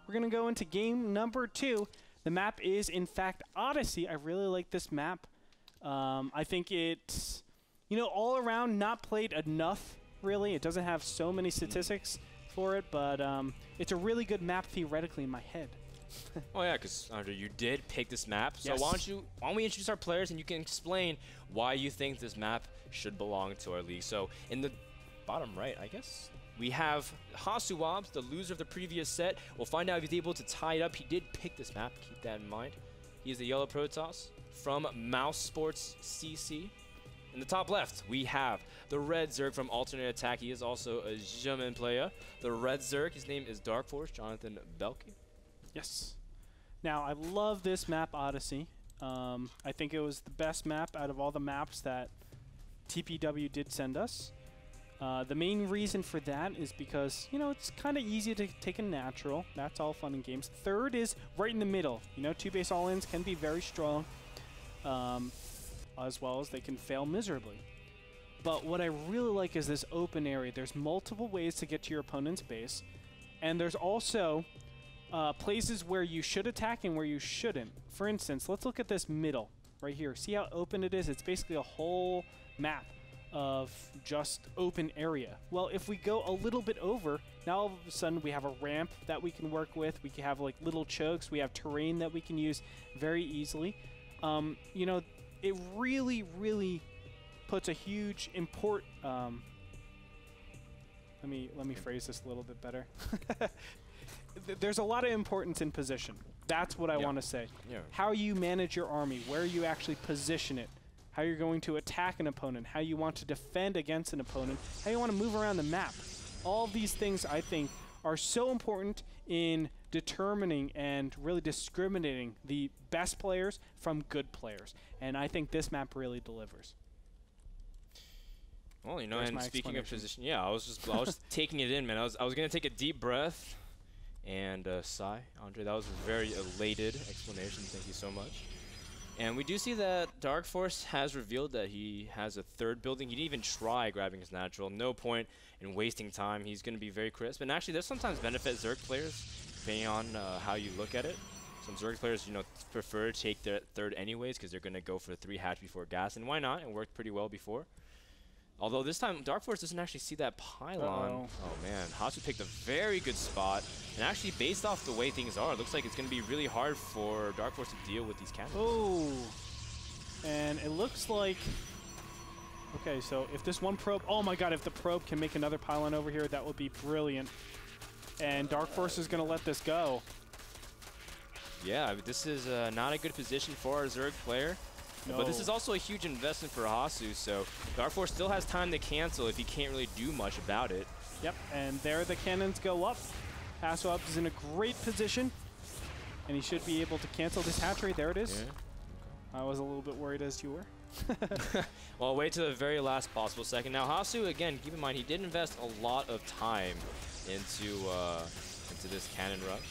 we're going to go into game number 2. The map is, in fact, Odyssey. I really like this map. I think it's, you know, all around not played enough, really. It doesn't have so many statistics for it, but it's a really good map theoretically in my head. Oh yeah, because Andre, you did pick this map. So yes. why don't we introduce our players and you can explain why you think this map should belong to our league. So in the bottom right, I guess, we have Hasuobs, the loser of the previous set. We'll find out if he's able to tie it up. He did pick this map, keep that in mind. He is the yellow Protoss from Mouse Sports CC. In the top left, we have the red Zerg from Alternate Attack. He is also a German player. The red Zerg, his name is Darkforce, Jonathan Belke. Yes. Now, I love this map, Odyssey. I think it was the best map out of all the maps that TPW did send us. The main reason for that is because, you know, it's kind of easy to take a natural. That's all fun and games. Third is right in the middle. You know, 2-base all-ins can be very strong, as well as they can fail miserably. But what I really like is this open area. There's multiple ways to get to your opponent's base, and there's also places where you should attack and where you shouldn't. For instance, let's look at this middle right here. See how open it is? It's basically a whole map of just open area. Well, if we go a little bit over, now all of a sudden we have a ramp that we can work with. We can have like little chokes. We have terrain that we can use very easily. You know, it really, really puts a huge import. Let me phrase this a little bit better. There's a lot of importance in position. That's what I want to say. Yeah. How you manage your army, where you actually position it, how you're going to attack an opponent, how you want to defend against an opponent, how you want to move around the map. All these things, I think, are so important in determining and really discriminating the best players from good players. And I think this map really delivers. Well, you know, and speaking of position, yeah, I was taking it in, man. I was gonna take a deep breath and sigh. Andre, that was a very elated explanation. Thank you so much. And we do see that Darkforce has revealed that he has a third building. He didn't even try grabbing his natural. No point in wasting time. He's going to be very crisp. And actually, there's sometimes benefit Zerg players, depending on how you look at it. Some Zerg players, you know, prefer to take their third anyways because they're going to go for 3 hatch before gas. And why not? It worked pretty well before. Although this time, Darkforce doesn't actually see that pylon. Oh man, Hasu picked a very good spot. And actually, based off the way things are, it looks like it's going to be really hard for Darkforce to deal with these cannons. Oh, and it looks like... Okay, so if this one probe... Oh my god, if the probe can make another pylon over here, that would be brilliant. And Darkforce is going to let this go. Yeah, this is not a good position for our Zerg player. No. But this is also a huge investment for Hasu, so Darkforce still has time to cancel if he can't really do much about it. Yep, and there the cannons go up. Hasuobs is in a great position, and he should be able to cancel this hatchery. There it is. Yeah. I was a little bit worried as you were. Well, wait to the very last possible second. Now, Hasu, again, keep in mind, he did invest a lot of time into this cannon rush,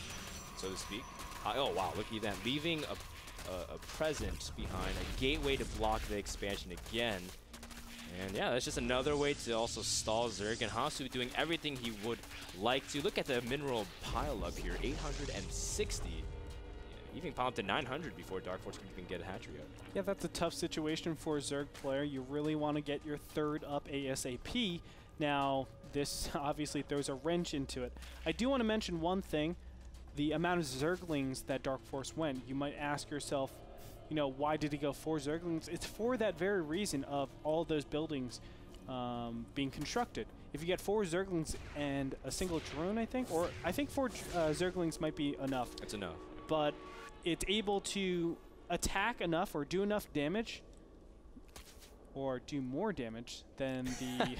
so to speak. Oh, wow, look at that. Leaving a present behind, a gateway to block the expansion again. And yeah, that's just another way to also stall Zerg, and Hasu doing everything he would like to. Look at the mineral pile up here, 860. Yeah, even pile up to 900 before Darkforce can even get a hatchery up. Yeah, that's a tough situation for a Zerg player. You really want to get your third up ASAP. Now, this obviously throws a wrench into it. I do want to mention one thing. The amount of Zerglings that Darkforce went, you might ask yourself, you know, why did he go 4 Zerglings? It's for that very reason of all those buildings being constructed. If you get 4 Zerglings and a single drone, I think 4 Zerglings might be enough. That's enough. But it's able to attack enough or do enough damage or do more damage than the...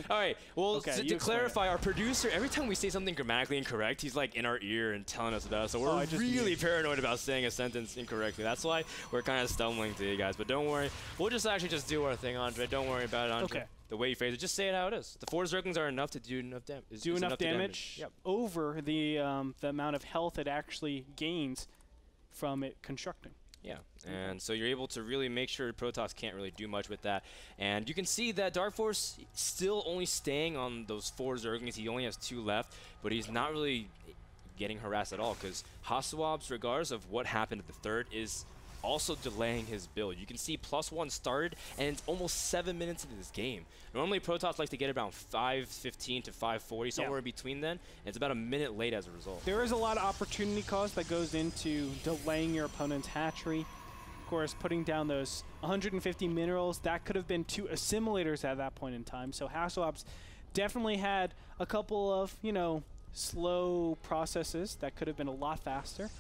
All right, well, okay, to clarify, our producer, every time we say something grammatically incorrect, he's like in our ear and telling us about it. So we're really paranoid about saying a sentence incorrectly. That's why we're kind of stumbling to you guys. But don't worry, we'll just actually just do our thing, Andre. Don't worry about it, Andre. Okay. The way you phrase it, just say it how it is. The 4 Zerglings are enough to do enough damage. Do enough damage yep. over the amount of health it actually gains from it constructing. Yeah, and so you're able to really make sure Protoss can't really do much with that. And you can see that Darkforce still only staying on those 4 Zerglings. He only has 2 left, but he's not really getting harassed at all, because Hasuobs, regardless of what happened at the third, is also delaying his build. You can see +1 started, and it's almost 7 minutes into this game. Normally, Protoss like to get around 5:15 to 5:40, somewhere in between then, and it's about a minute late as a result. There is a lot of opportunity cost that goes into delaying your opponent's hatchery. Of course, putting down those 150 minerals, that could have been 2 assimilators at that point in time. So Hasuobs definitely had a couple of, you know, slow processes that could have been a lot faster.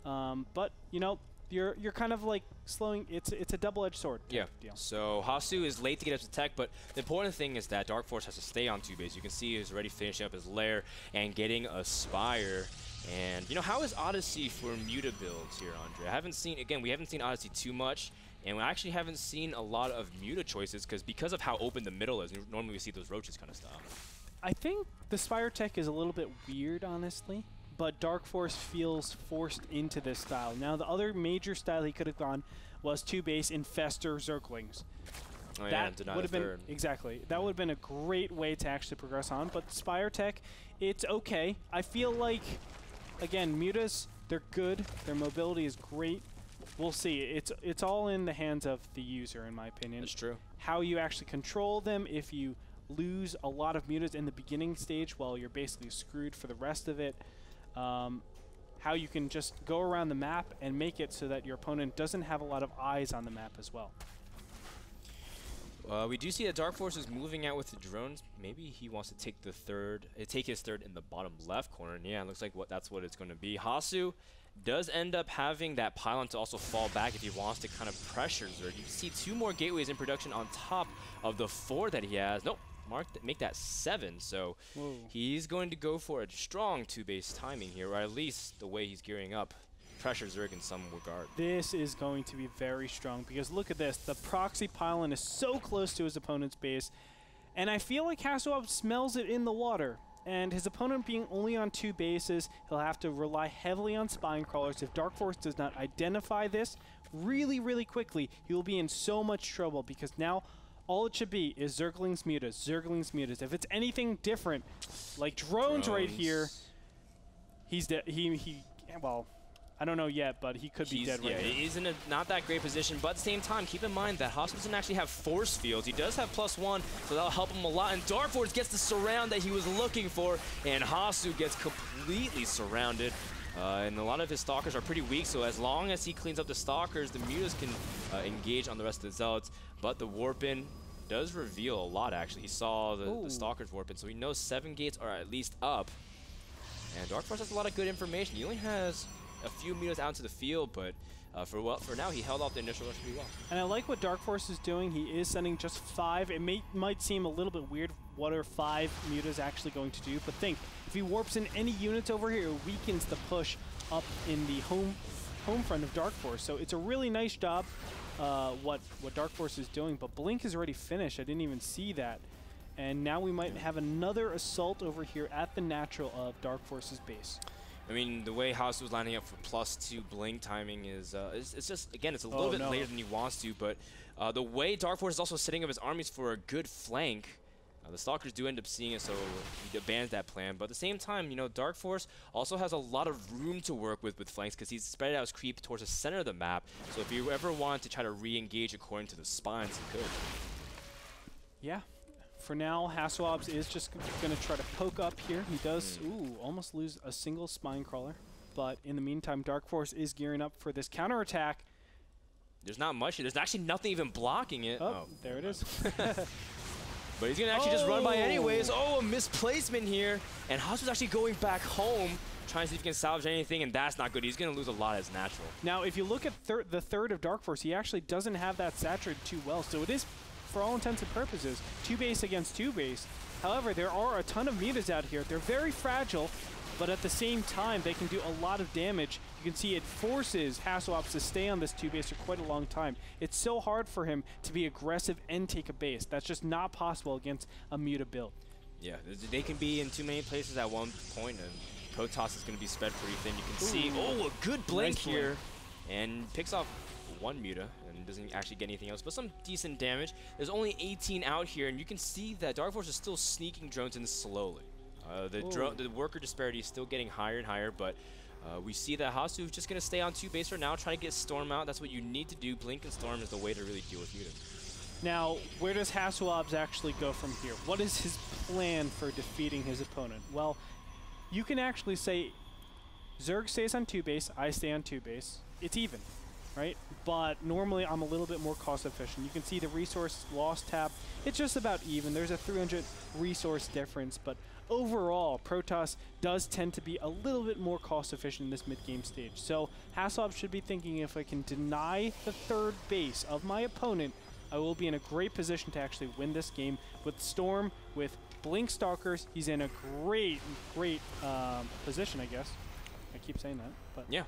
But, you know, you're kind of like slowing. It's a double-edged sword. Yeah. Deal. So Hasu is late to get up to tech, but the important thing is that Darkforce has to stay on 2 base. You can see he's already finishing up his lair and getting a Spire. And you know, how is Odyssey for Muta builds here, Andre? I haven't seen, again, we haven't seen Odyssey too much, and we actually haven't seen a lot of Muta choices because of how open the middle is. Normally we see those roaches kind of stuff. I think the Spire tech is a little bit weird, honestly. But Darkforce feels forced into this style. Now, the other major style he could have gone was 2 base Infestor Zerglings. Oh, yeah, that would have been exactly. That would have been a great way to actually progress on. But Spire tech, it's okay. I feel like, again, mutas, they're good. Their mobility is great. We'll see. It's all in the hands of the user, in my opinion. That's true. How you actually control them. If you lose a lot of mutas in the beginning stage, well, you're basically screwed for the rest of it. How you can just go around the map and make it so that your opponent doesn't have a lot of eyes on the map as well. We do see that Darkforce is moving out with the drones. Maybe he wants to take his third in the bottom left corner. And yeah, it looks like that's what it's going to be. Hasu does end up having that pylon to also fall back if he wants to kind of pressure Zerg. You can see 2 more gateways in production on top of the 4 that he has. Nope. Make that 7, so whoa. He's going to go for a strong 2-base timing here, or at least the way he's gearing up pressures Zerg in some regard. This is going to be very strong because look at this. The proxy pylon is so close to his opponent's base, and I feel like Hasuobs smells it in the water. And his opponent being only on 2 bases, he'll have to rely heavily on spine crawlers. If Darkforce does not identify this really, really quickly, he will be in so much trouble because now all it should be is Zerglings mutas, Zerglings mutas. If it's anything different, like drones right here, he's dead. Well, I don't know yet, but he could be dead right now. Yeah, he's in a not that great position, but at the same time, keep in mind that Hasuobs doesn't actually have force fields. He does have +1, so that'll help him a lot. And Darkforce gets the surround that he was looking for, and Hasu gets completely surrounded. And a lot of his stalkers are pretty weak, so as long as he cleans up the stalkers, the mutas can engage on the rest of the zealots. But the warp-in does reveal a lot, actually. He saw the stalkers warp-in, so he knows 7 gates are at least up. And Darkforce has a lot of good information. He only has a few mutas out into the field, but for now, he held off the initial rush pretty well. And I like what Darkforce is doing. He is sending just 5. It might seem a little bit weird. What are 5 mutas actually going to do? But think, if he warps in any units over here, it weakens the push up in the home front of Darkforce. So it's a really nice job what Darkforce is doing. But Blink is already finished. I didn't even see that. And now we might have another assault over here at the natural of Darkforce's base. I mean, the way Hasu was lining up for +2 Blink timing is, it's just, again, it's a little bit later than he wants to, but the way Darkforce is also setting up his armies for a good flank, the Stalkers do end up seeing it, so he abandons that plan. But at the same time, you know, Darkforce also has a lot of room to work with flanks because he's spread out his creep towards the center of the map. So if you ever want to try to re-engage according to the spines, he could. Yeah. For now, Hasuobs is just going to try to poke up here. He does, almost lose a single spine crawler. But in the meantime, Darkforce is gearing up for this counterattack. There's not much. There's actually nothing even blocking it. Oh, there it is. But he's going to actually just run by anyways. Oh, a misplacement here. And Hasu's actually going back home, trying to see if he can salvage anything, and that's not good. He's going to lose a lot as natural. Now, if you look at the third of Darkforce, he actually doesn't have that saturated too well. So it is, for all intents and purposes, 2 base against 2 base. However, there are a ton of mutas out here. They're very fragile, but at the same time, they can do a lot of damage. You can see it forces Hasuobs to stay on this 2 base for quite a long time. It's so hard for him to be aggressive and take a base. That's just not possible against a muta build. Yeah, they can be in too many places at one point, and Protoss is going to be spread pretty thin. You can see, a good blink nice here, and picks off 1 muta and doesn't actually get anything else, but some decent damage. There's only 18 out here, and you can see that Darkforce is still sneaking drones in slowly. The worker disparity is still getting higher and higher, but we see that Hasu is just going to stay on 2 base for now, try to get Storm out. That's what you need to do. Blink and Storm is the way to really deal with Muta. Now, where does Hasuobs actually go from here? What is his plan for defeating his opponent? Well, you can actually say Zerg stays on 2 base, I stay on 2 base. It's even, right? But normally I'm a little bit more cost efficient. You can see the resource loss tab. It's just about even. There's a 300 resource difference, but overall, Protoss does tend to be a little bit more cost efficient in this mid-game stage. So Hasuobs should be thinking, if I can deny the 3rd base of my opponent, I will be in a great position to actually win this game. With Storm, with Blink Stalkers, he's in a great position, I guess. I keep saying that, but yeah,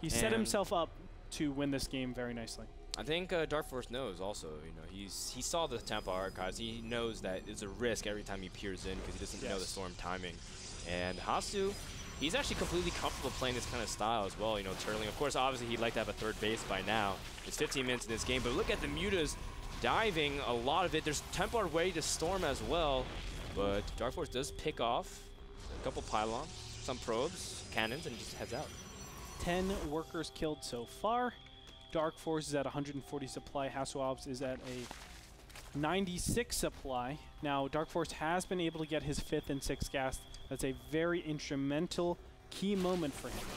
he set himself up to win this game very nicely. I think Darkforce knows also. You know, he saw the Tampa archives. He knows that it's a risk every time he peers in because he doesn't know the Storm timing. And Hasu, he's actually completely comfortable playing this kind of style as well. You know, turtling. Of course, obviously he'd like to have a 3rd base by now. It's 15 minutes in this game, but look at the Mutas diving a lot of it. There's Templar ready to Storm as well, but Darkforce does pick off a couple pylons, some probes, cannons, and just heads out. 10 workers killed so far. Darkforce is at 140 supply. Hasuobs is at a 96 supply. Now, Darkforce has been able to get his 5th and 6th gas. That's a very instrumental key moment for him.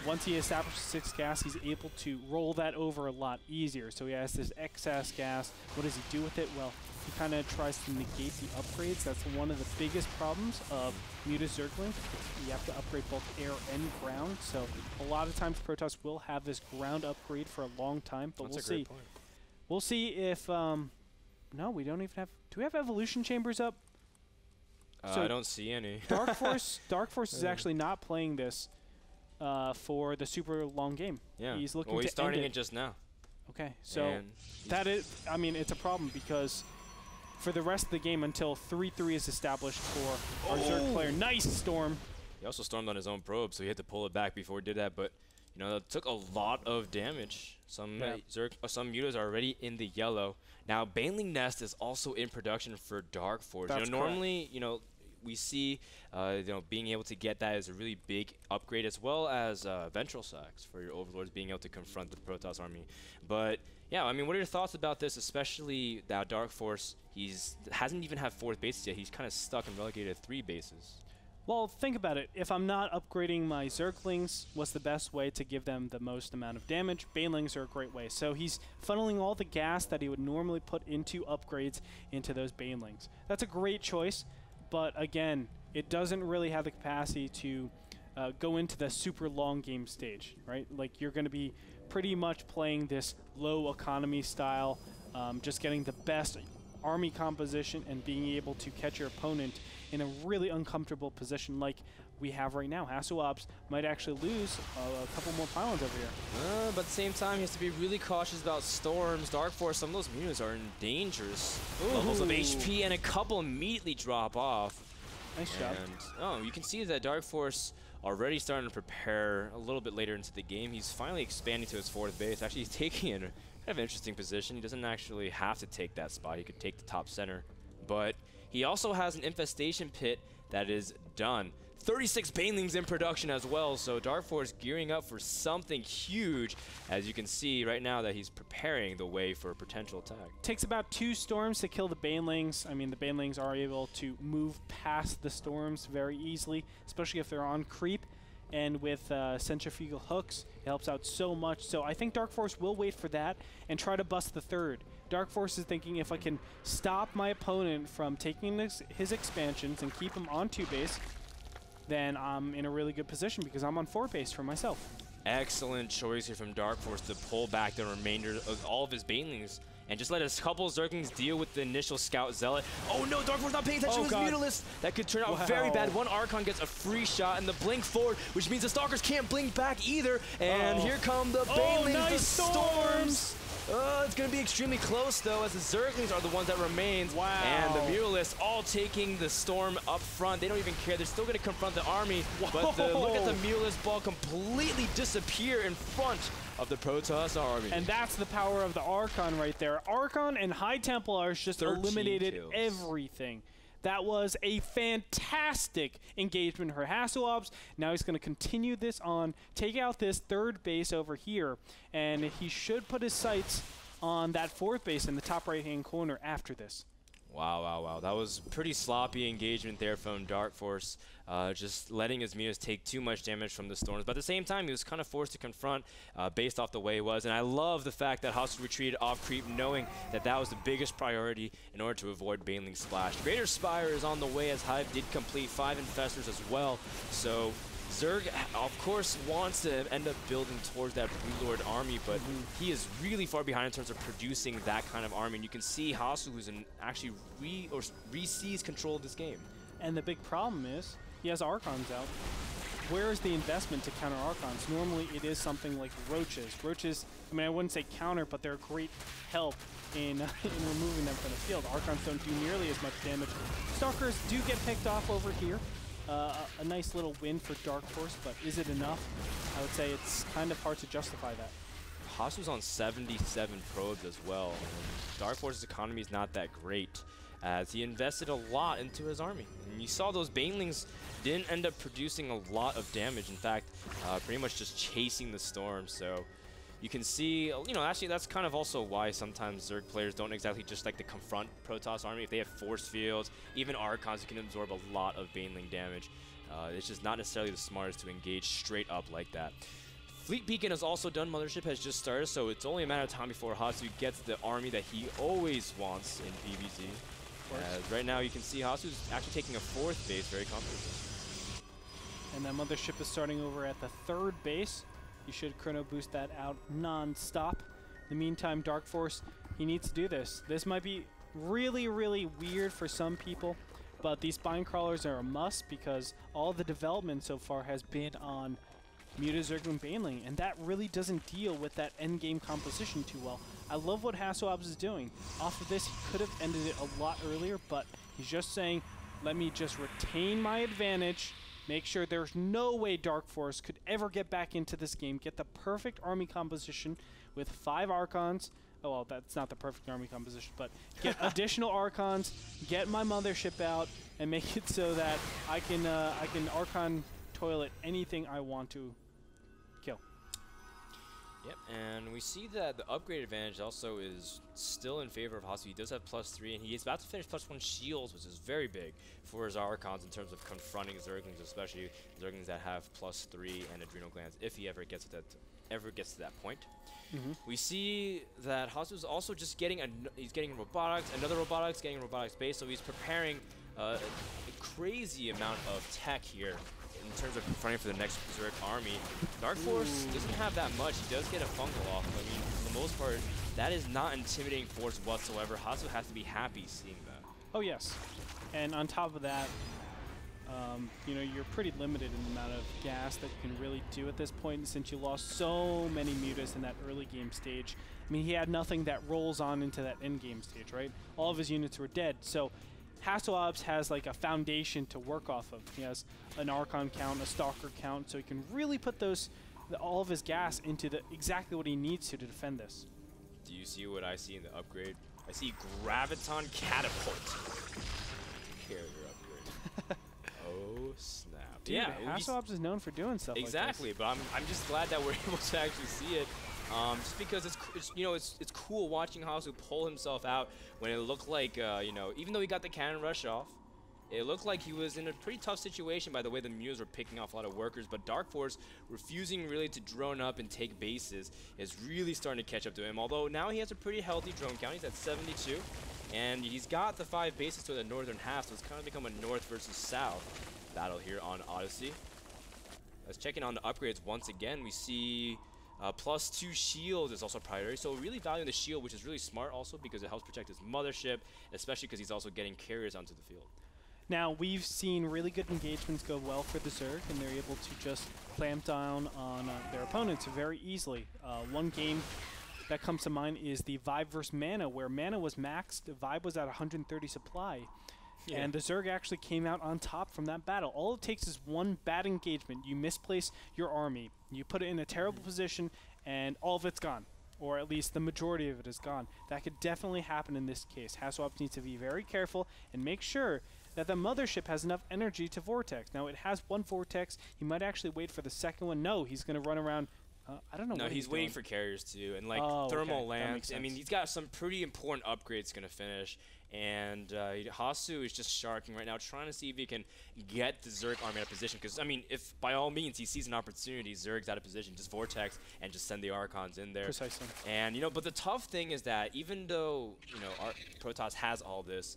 Once he establishes 6 gas, he's able to roll that over a lot easier. So he has this excess gas. What does he do with it? Well, he kind of tries to negate the upgrades. That's one of the biggest problems of Muta Zergling. You have to upgrade both air and ground. So a lot of times Protoss will have this ground upgrade for a long time, but we'll see. We'll see if no, we don't even have. Do we have evolution chambers up? So I don't see any. Darkforce is actually not playing this for the super long game. Yeah. He's looking he's to starting end it just now. Okay, so that is, I mean, it's a problem because for the rest of the game until 3-3 is established for our Zerg player. Nice Storm. He also stormed on his own probe, so he had to pull it back before he did that. But you know, that took a lot of damage. Some some Mutas are already in the yellow. Now, Baneling Nest is also in production for Darkforce. That's normally, you know, we see, being able to get that is a really big upgrade, as well as Ventral Sacks for your Overlords being able to confront the Protoss army. But yeah, I mean, what are your thoughts about this, especially that Darkforce, hasn't even had 4th bases yet. He's kind of stuck and relegated to 3 bases. Well, think about it. If I'm not upgrading my Zerglings, what's the best way to give them the most amount of damage? Banelings are a great way. So he's funneling all the gas that he would normally put into upgrades into those Banelings. That's a great choice, but again, it doesn't really have the capacity to go into the super long game stage, right? Like, you're going to be pretty much playing this low economy style, just getting the best army composition and being able to catch your opponent in a really uncomfortable position like we have right now. Hasuobs might actually lose a couple more pylons over here. But at the same time, he has to be really cautious about storms. Darkforce, some of those Mutas are in dangerous levels of HP, and a couple immediately drop off. Nice job. And, you can see that Darkforce already starting to prepare a little bit later into the game. He's finally expanding to his 4th base. Actually, he's taking in a kind of interesting position. He doesn't actually have to take that spot. He could take the top center. But he also has an infestation pit that is done. 36 Banelings in production as well, so Darkforce gearing up for something huge, as you can see right now that he's preparing the way for a potential attack. Takes about 2 storms to kill the Banelings. I mean, the Banelings are able to move past the storms very easily, especially if they're on creep. And with centrifugal hooks, it helps out so much. So I think Darkforce will wait for that and try to bust the 3rd. Darkforce is thinking, if I can stop my opponent from taking his expansions and keep him on 2 base, then I'm in a really good position because I'm on 4 base for myself. Excellent choice here from Darkforce to pull back the remainder of all of his Banelings and just let a couple Zerglings deal with the initial Scout Zealot. Oh no, Darkforce not paying attention to his Mutalisk. That could turn out very bad. One Archon gets a free shot and the blink forward, which means the Stalkers can't blink back either. And here come the Banelings, nice the Storms. It's going to be extremely close, though, as the Zerglings are the ones that remain. Wow. And the Muralists all taking the Storm up front. They don't even care. They're still going to confront the army. But look at the Muralist ball completely disappear in front of the Protoss army. And that's the power of the Archon right there. Archon and High Templars just eliminated everything. That was a fantastic engagement for Hasuobs. Now he's going to continue this on, take out this third base over here, and he should put his sights on that fourth base in the top right-hand corner after this. Wow, wow, wow. That was pretty sloppy engagement there from Darkforce, just letting his Muse take too much damage from the Storms. But at the same time, he was kind of forced to confront based off the way he was. And I love the fact that Hasu retreated off creep, knowing that that was the biggest priority in order to avoid Baneling Splash. Greater Spire is on the way as Hive did complete 5 Infestors as well. So Zerg, of course, wants to end up building towards that Blue Lord army, but he is really far behind in terms of producing that kind of army. And you can see Hasu, who's actually re-seized control of this game. And the big problem is, he has Archons out. Where is the investment to counter Archons? Normally, it is something like Roaches. Roaches, I mean, I wouldn't say counter, but they're great help in removing them from the field. Archons don't do nearly as much damage. Stalkers do get picked off over here. A nice little win for Darkforce, but is it enough? I would say it's kind of hard to justify that. Hasu's on 77 probes as well. Darkforce's economy is not that great, as he invested a lot into his army. And you saw those Banelings didn't end up producing a lot of damage. In fact, pretty much just chasing the Storm. So you can see, you know, actually that's kind of also why sometimes Zerg players don't exactly just like to confront Protoss army. If they have force fields, even Archons, you can absorb a lot of Baneling damage. It's just not necessarily the smartest to engage straight up like that. Fleet Beacon is also done. Mothership has just started, so it's only a matter of time before Hasu gets the army that he always wants in PvZ. Right now you can see Hasu's actually taking a fourth base very comfortably. And that Mothership is starting over at the third base. You should chrono boost that out non-stop. In the meantime, Darkforce, he needs to do this. This might be really, really weird for some people, but these spine crawlers are a must because all the development so far has been on Muta, Zerg, and Baneling, and that really doesn't deal with that endgame composition too well. I love what Hasuobs is doing. Off of this, he could have ended it a lot earlier, but he's just saying, let me just retain my advantage. Make sure there's no way Darkforce could ever get back into this game, get the perfect army composition with 5 Archons. Oh, well, that's not the perfect army composition, but get additional Archons, get my Mothership out, and make it so that I can Archon toilet anything I want to kill. Yep, and we see that the upgrade advantage also is still in favor of Hasu. He does have +3, and he is about to finish +1 shields, which is very big for his Archons in terms of confronting Zerglings, especially Zerglings that have +3 and adrenal glands, if he ever gets to that point. We see that Hasu's also just getting he's getting robotics, another robotics, getting robotics base, so he's preparing a crazy amount of tech here in terms of confronting for the next Zerg army. Darkforce doesn't have that much. He does get a fungal off. I mean, for the most part, that is not intimidating force whatsoever. Hasu has to be happy seeing that. Oh yes, and on top of that, you know, you're pretty limited in the amount of gas that you can really do at this point since you lost so many mutas in that early game stage. I mean, he had nothing that rolls on into that end game stage, right? All of his units were dead, so Hasuobs has like a foundation to work off of. He has an Archon count, a Stalker count, so he can really put all of his gas into exactly what he needs to defend this. Do you see what I see in the upgrade? I see Graviton Catapult. Carrier upgrade. Oh snap! Dude, yeah, Hasuobs is known for doing stuff exactly, like this. But I'm just glad that we're able to actually see it. Just because it's you know it's cool watching Hasu pull himself out when it looked like you know, even though he got the cannon rush off, it looked like he was in a pretty tough situation by the way the Mules were picking off a lot of workers. But Darkforce refusing really to drone up and take bases is really starting to catch up to him. Although now he has a pretty healthy drone count. He's at 72, and he's got the 5 bases to the northern half, so it's kind of become a north versus south battle here on Odyssey. Let's check in on the upgrades once again. We see +2 shield is also priority, so really valuing the shield, which is really smart also because it helps protect his Mothership, especially because he's also getting carriers onto the field. Now, we've seen really good engagements go well for the Zerg, and they're able to just clamp down on their opponents very easily. One game that comes to mind is the Vibe versus Mana, where Mana was maxed, Vibe was at 130 supply. Yeah. And the Zerg actually came out on top from that battle. All it takes is one bad engagement. You misplace your army, you put it in a terrible position, and all of it's gone. Or at least the majority of it is gone. That could definitely happen in this case. Hasuobs needs to be very careful and make sure that the mothership has enough energy to vortex. Now, it has one vortex. He might actually wait for the second one. No, he's going to run around. I don't know. No, what he's waiting doing. for carriers too, and like Oh, thermal okay. lamps. I mean, he's got some pretty important upgrades going to finish, and Hasu is just sharking right now, trying to see if he can get the Zerg army out of position. Because I mean, if by all means he sees an opportunity, Zerg's out of position, just vortex and just send the Archons in there. Precisely. And but the tough thing is that even though our Protoss has all this.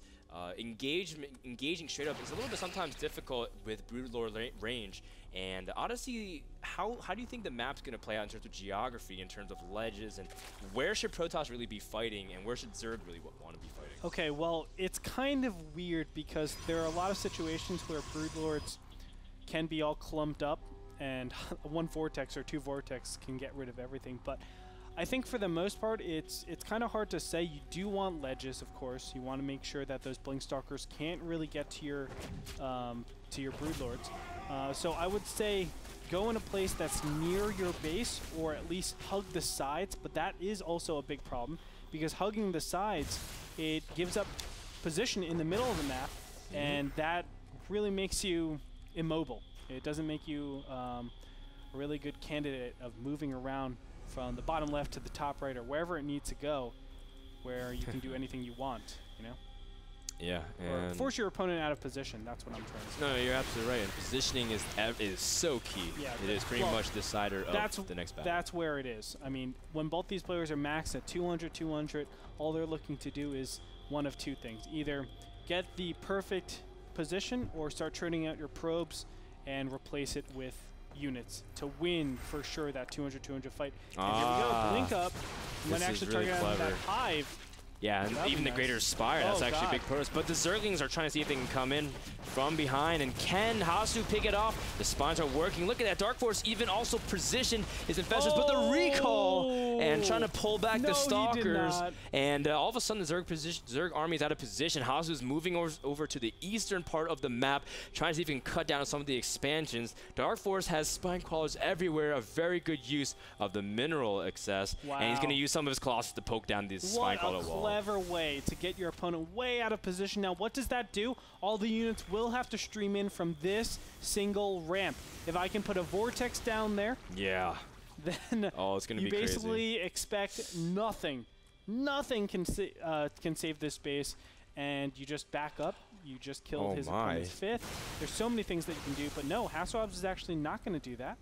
Engaging straight up is a little bit sometimes difficult with Broodlord range. And Odyssey, how do you think the map's going to play out in terms of geography, in terms of ledges, and where should Protoss really be fighting, and where should Zerg really want to be fighting? Okay, well, it's kind of weird because there are a lot of situations where Broodlords can be all clumped up, and one vortex or two vortex can get rid of everything. But I think for the most part, it's kind of hard to say. You do want ledges, of course. You want to make sure that those Blinkstalkers can't really get to your Broodlords. So I would say go in a place that's near your base, or at least hug the sides. But that is also a big problem because hugging the sides, it gives up position in the middle of the map, and that really makes you immobile. It doesn't make you a really good candidate of moving around from the bottom left to the top right or wherever it needs to go, where you can do anything you want, Yeah, or force your opponent out of position. That's what I'm trying to say. No, you're absolutely right. And positioning is so key. Yeah, it is pretty much the decider of the next battle. That's where it is. I mean, when both these players are maxed at 200, all they're looking to do is one of two things. Either get the perfect position or start turning out your probes and replace it with units to win for sure that 200 fight. And here we go, blink up. When actually really targeting that hive. Yeah, and even the Greater Spire, that's actually a big purpose. But the Zerglings are trying to see if they can come in from behind. And can Hasu pick it off? The spines are working. Look at that. Darkforce even also positioned his infestors, but the recall and trying to pull back the Stalkers. And all of a sudden, the Zerg army is out of position. Hasu is moving over to the eastern part of the map, trying to see if he can cut down on some of the expansions. Darkforce has spine crawlers everywhere, a very good use of the mineral excess. Wow. And he's going to use some of his Colossus to poke down this spine crawler wall. Clever way to get your opponent way out of position. Now, what does that do? All the units will have to stream in from this single ramp. If I can put a vortex down there, yeah, then it's gonna be crazy. You basically expect nothing. Nothing can save this base, and you just back up. You just killed his opponent's fifth. There's so many things that you can do, but no, Hasuobs is actually not going to do that.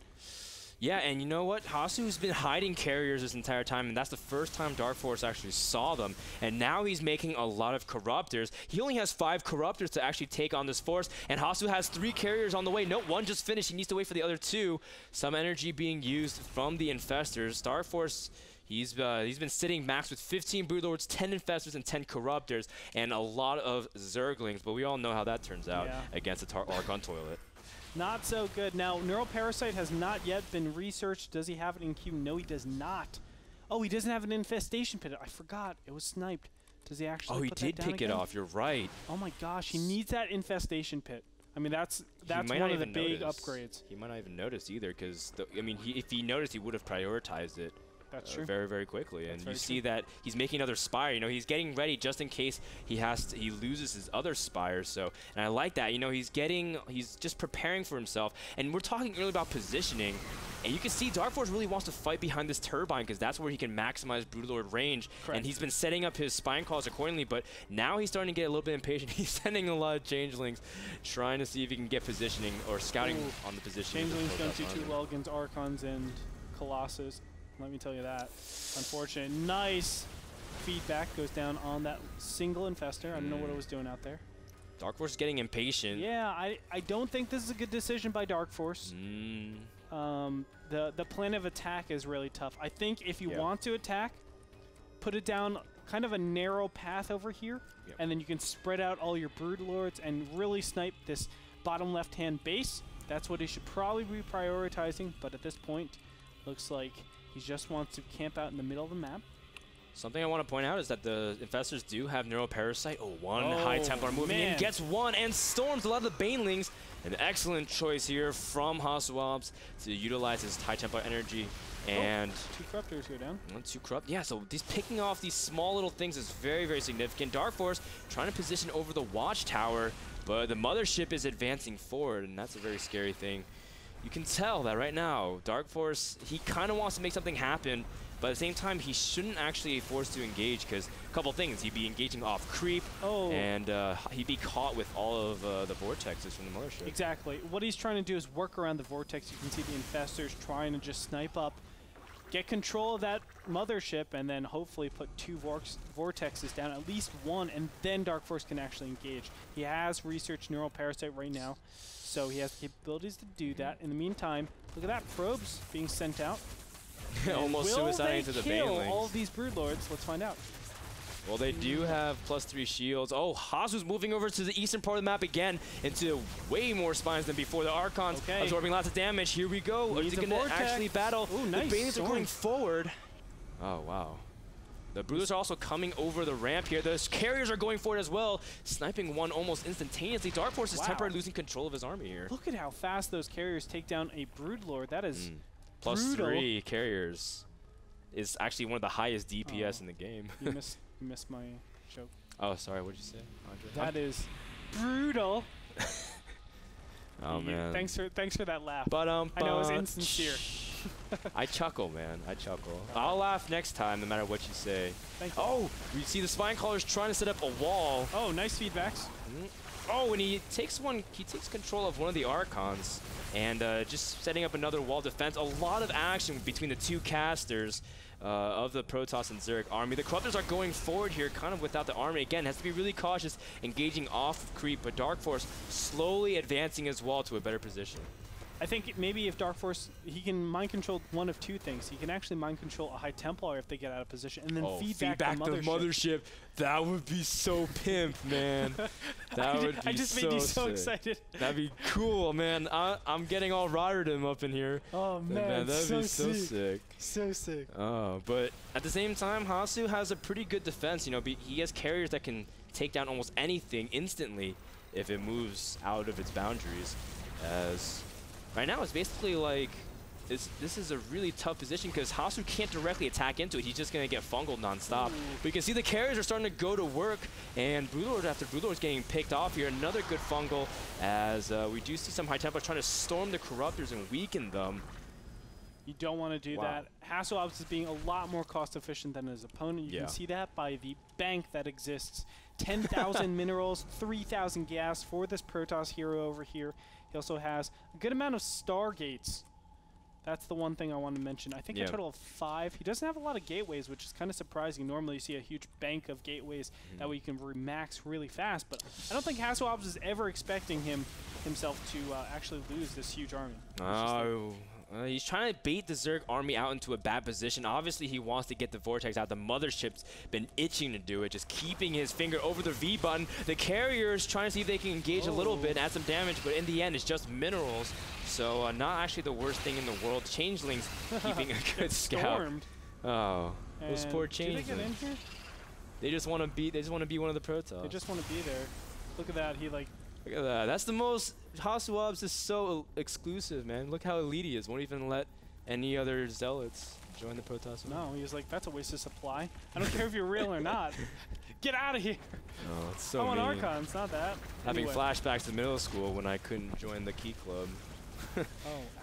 Yeah, and you know what? Hasu's been hiding carriers this entire time, and that's the first time Darkforce actually saw them. And now he's making a lot of Corruptors. He only has 5 Corruptors to actually take on this force, and Hasu has 3 carriers on the way. No, 1 just finished. He needs to wait for the other 2. Some energy being used from the Infestors. Darkforce, he's been sitting max with 15 Broodlords, 10 Infestors, and 10 Corruptors, and a lot of Zerglings. But we all know how that turns out against the Archon Toilet. Not so good. Now, Neural Parasite has not yet been researched. Does he have it in queue? No, he does not. Oh, he doesn't have an Infestation Pit. I forgot. It was sniped. Does he actually put that down? Oh, he did pick it off. You're right. Oh, my gosh. He needs that Infestation Pit. I mean, that's one of the big upgrades. He might not even notice either, because, I mean, if he noticed, he would have prioritized it. That's true. Very, very quickly. And you see that he's making another Spire. You know, he's getting ready just in case he loses his other Spires. So, and I like that. You know, he's just preparing for himself. And we're talking earlier about positioning. And you can see Darkforce really wants to fight behind this turbine because that's where he can maximize Broodlord range. Correct. And he's been setting up his spine calls accordingly, but now he's starting to get a little bit impatient. He's sending a lot of changelings, trying to see if he can get positioning or scouting on the position. Changelings don't do too well against Archons and Colossus. Let me tell you that. Unfortunate. Nice feedback goes down on that single Infestor. I don't know what it was doing out there. Darkforce is getting impatient. Yeah, I don't think this is a good decision by Darkforce. The plan of attack is really tough. I think if you want to attack, put it down kind of a narrow path over here, and then you can spread out all your Broodlords and really snipe this bottom left-hand base. That's what he should probably be prioritizing, but at this point, looks like he just wants to camp out in the middle of the map. Something I want to point out is that the Infestors do have Neural Parasite. One High Templar moving in, gets one, and storms a lot of the Banelings. An excellent choice here from Hasuobs to utilize his High Templar energy. And 2 Corruptors go down. 2 Corrupt. Yeah, so picking off these small little things is very, very significant. Darkforce trying to position over the Watchtower But the mothership is advancing forward, and that's a very scary thing. You can tell that right now, Darkforce, he kind of wants to make something happen, but at the same time, he shouldn't actually be forced to engage, because a couple things. He'd be engaging off creep, and he'd be caught with all of the vortexes from the mothership. Exactly. What he's trying to do is work around the vortex. You can see the infestors trying to just snipe up, get control of that mothership, and then hopefully put 2 vortexes down, at least 1, and then Darkforce can actually engage. He has researched Neural Parasite right now, so he has the capabilities to do that. In the meantime, look at that, probes being sent out. Almost suiciding to the Banelings. All of these Broodlords? Let's find out. Well, they do have +3 shields. Oh, Hasu's moving over to the eastern part of the map again into way more spines than before. The Archons absorbing lots of damage. Here we go. Is it going to actually battle? Ooh, nice. The Banelings are going forward. Oh, wow. The Broodlords are also coming over the ramp here. The carriers are going forward as well, sniping one almost instantaneously. Darkforce is temporarily losing control of his army here. Look at how fast those carriers take down a Broodlord. That is +3 carriers is actually one of the highest DPS in the game. You missed my joke. Oh, sorry. What did you say, Andre? That is brutal. Oh man. Thanks for that laugh. But I know it was insincere. I chuckle, man. I chuckle. I'll laugh next time, no matter what you say. Thank you. Oh, we see the spine callers trying to set up a wall. Oh, nice feedbacks. Oh, and he takes control of one of the Archons, and just setting up another wall defense. A lot of action between the 2 casters of the Protoss and Zerg army. The Corruptors are going forward here, kind of without the army. Again, has to be really cautious, engaging off of creep, but Darkforce slowly advancing his wall to a better position. I think maybe if Darkforce, he can mind control one of 2 things. He can actually mind control a High Templar if they get out of position, and then feed back the mothership. That would be so pimp, man. That would be I just made you so excited. That'd be cool, man. I'm getting all Rotterdam up in here. Oh man, that'd be so sick. So sick. Oh, but at the same time, Hasu has a pretty good defense. You know, he has carriers that can take down almost anything instantly if it moves out of its boundaries. As right now, it's basically like this is a really tough position because Hasu can't directly attack into it. He's just going to get fungled nonstop. But you can see the carriers are starting to go to work, and Broodlord after Broodlord's getting picked off here. Another good fungal as we do see some High Templars trying to storm the Corruptors and weaken them. You don't want to do that. Hasuobs is being a lot more cost efficient than his opponent. You can see that by the bank that exists. 10,000 minerals, 3,000 gas for this Protoss hero over here. He also has a good amount of Stargates. That's the one thing I want to mention. I think a total of 5. He doesn't have a lot of gateways, which is kind of surprising. Normally you see a huge bank of gateways that way you can remax really fast, but I don't think Hasuobs is ever expecting himself to actually lose this huge army. Oh. He's trying to bait the Zerg army out into a bad position. Obviously, he wants to get the Vortex out. The Mothership's been itching to do it, just keeping his finger over the V button. The carriers trying to see if they can engage a little bit, add some damage, but in the end, it's just minerals. So not actually the worst thing in the world. Changelings keeping a good scout. Stormed. Oh, those poor Changelings. Did they get in here? They just want to be. They just want to be one of the Protoss. They just want to be there. Look at that. He like. Look at that. That's the most. Hasuobs is so exclusive, man. Look how elite he is. Won't even let any other zealots join the Protoss. No, he was like, that's a waste of supply. I don't care if you're real or not. Get out of here. Oh, it's so I want mean. Archons, not that. Having flashbacks to middle school when I couldn't join the Key Club. Oh,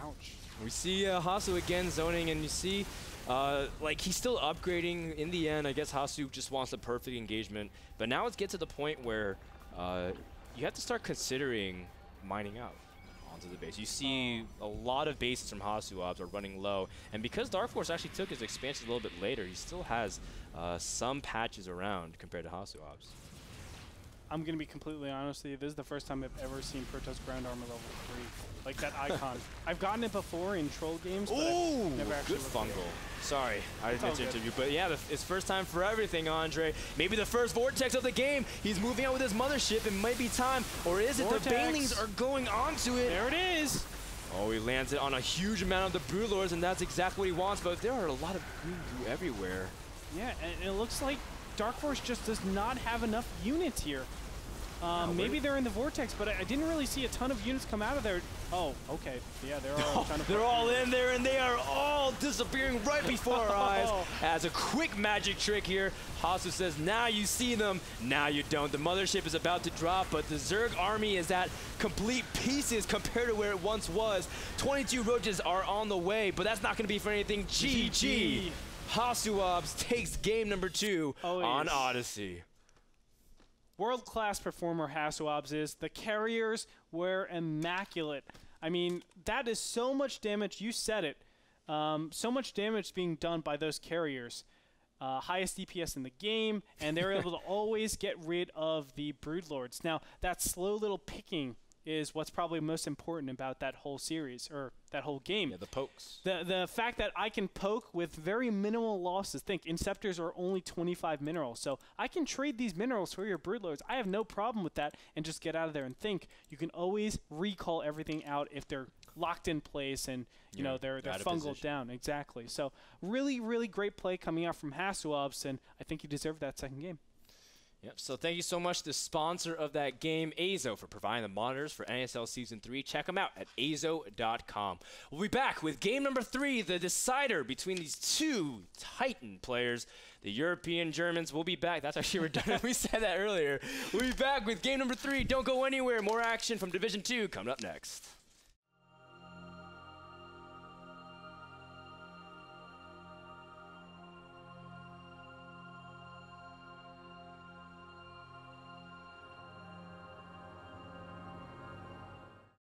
ouch. We see Hasu again zoning, and you see, like, he's still upgrading. In the end, I guess Hasu just wants the perfect engagement. But now it's get to the point where you have to start considering mining out onto the base. You see a lot of bases from Hasuobs are running low, and because Darkforce actually took his expansion a little bit later, he still has some patches around compared to Hasuobs. I'm going to be completely honest with you. This is the first time I've ever seen Protoss ground armor level 3. Like that icon. I've gotten it before in troll games, but I've never actually good fungal. Sorry, I didn't interrupt you, but yeah, it's first time for everything, Andre. Maybe the first vortex of the game. He's moving out with his mothership. It might be time, or is it? The Banelings are going onto it. There it is. Oh, he lands it on a huge amount of the Broodlords, and that's exactly what he wants. But there are a lot of green goo everywhere. Yeah, and it looks like Darkforce just does not have enough units here. Maybe they're in the vortex, but I didn't really see a ton of units come out of there. Oh, okay. Yeah, there are a ton of. They're all in there, and they are all disappearing right before our eyes. As a quick magic trick here, Hasu says, now you see them, now you don't. The mothership is about to drop, but the Zerg army is at complete pieces compared to where it once was. 22 roaches are on the way, but that's not going to be for anything. GG. Hasuobs takes game number 2 on Odyssey. World-class performer Hasuobs is. The carriers were immaculate. I mean, that is so much damage. You said it. So much damage being done by those carriers. Highest DPS in the game, and they're able to always get rid of the Broodlords. Now, that slow little picking is what's probably most important about that whole series, or that whole game. Yeah, the pokes. The fact that I can poke with very minimal losses. Think, Inceptors are only 25 minerals, so I can trade these minerals for your Broodlords. I have no problem with that, and just get out of there and think. You can always recall everything out if they're locked in place and you know they're fungal down. Exactly. So really, really great play coming out from Hasuobs, and I think he deserved that second game. Yep, so thank you so much to the sponsor of that game, Azo, for providing the monitors for NASL Season 3. Check them out at azo.com. We'll be back with game number 3, the decider between these two Titan players. The European Germans will be back. That's actually redundant. We said that earlier. We'll be back with game number 3. Don't go anywhere. More action from Division 2 coming up next.